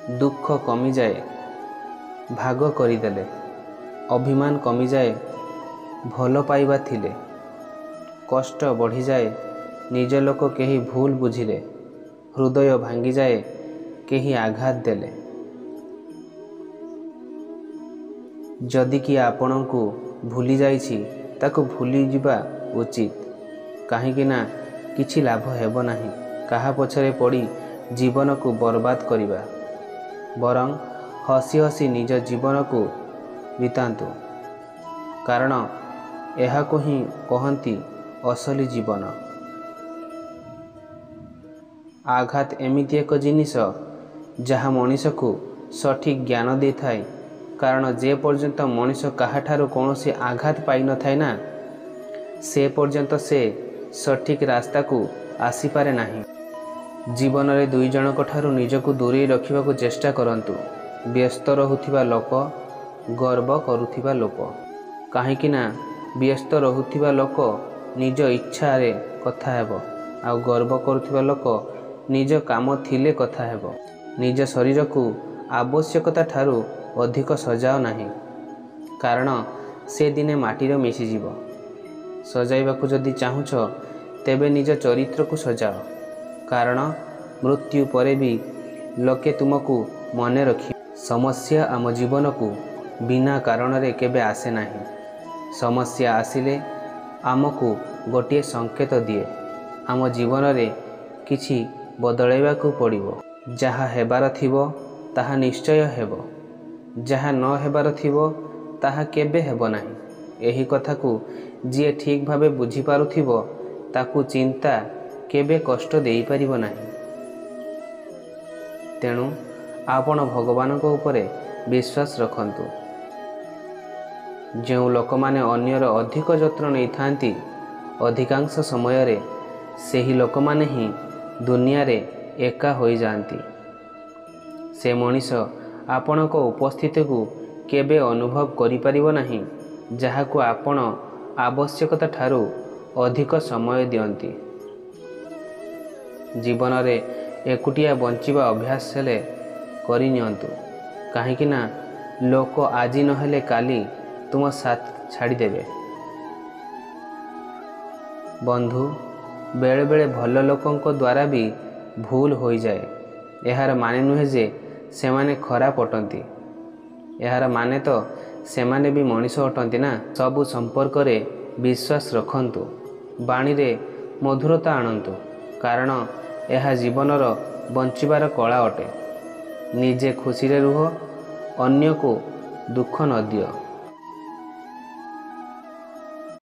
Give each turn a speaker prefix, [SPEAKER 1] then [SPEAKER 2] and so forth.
[SPEAKER 1] दुख कमी जाए भाग करदेले, अभिमान कमी जाए भल पाइबा थिले, कष्ट बढ़ी जाए निज लोक केही भूल बुझिले, हृदय भांगी जाए केही आघात देले। जदि कि आपणको भूली जाइछि ताको भूली जिबा उचित, काहेकि ना किछि लाभ हेब नाही काहा पछरे पड़ी जीवन को बर्बाद करिबा, बरं हसी हसी निज जीवन को बितांतु, कारण यह को ही कहंती असली जीवन। आघात एमिति एक जिनिस जहा मनीष को सठिक ज्ञान दे थाए, कारण जे पर्यंत मनीष काहाठारु कौनसी आघात पाई न थाए ना, से पर्यंत से सठिक रास्ता को आसी पारे नाही। जीवन रे दुई जनक ठारु निजको दूरे रखिबा को चेष्टा करंतु। व्यस्त रहुथिबा लोक, गर्व करुथिबा लोक, काहेकि ना व्यस्त रहुथिबा लोक निज इच्छा रे कथा हेबो, आ गर्व करुथिबा लोक निज काम थिले कथा हेबो। निज शरीर को आवश्यकता ठारु अधिक सजाओ नाही, कारण से दिने माटी रे मिसी जीवो। सजाइबा को जदि चाहुछ तेबे निज चरित्र को सजाओ, कारण मृत्यु परे भी लोके तुमको मने रखी। समस्या आम जीवन को बिना कारण रे केबे आसे नाही। समस्या आसिले आमको गोटे संकेत दिए, आम जीवन रे किछि बदलैबा को पड़िबो। जहा हेबार थिबो ताहा निश्चय हेबो, जहा न हेबार थिबो ताहा केबे हेबो नाही। एही कथा को जी ठीक भावे बुझी पारुथिबो ताकू चिंता केबे कष्ट देई परिबो नाही। तेणु आपण भगवान को उपरे विश्वास रखंतु। जो लोक माने अन्यर अधिक जत्न नहीं थांती, अधिकांश समय रे सेही लोक माने ही दुनिया रे एका होई जांती। से मनीष आपण को उपस्थिति को केबे अनुभव करि परिबो नाही, जहा को आपण आवश्यकता ठारू अधिक समय दियंती। जीवन रे एकुटिया बंचिबा अभ्यास हेले करि नियंतु, काहेकि ना लोक आजी नहेले काली तुम साथ छाड़ी देबे। बंधु, बेले बेले भल लोकंक द्वारा भी भूल हो जाए। यार माने नुहे जे सेमाने खराब अटंती, यार माने तो सेमाने भी मनीष अटंती ना। सबु संपर्क रे विश्वास रखंतु, बाणी रे मधुरता आणंतु, कारण यह जीवनर बंचिबार कला अटे। निजे खुशी रे रुह, अन्य को दुख न दियो।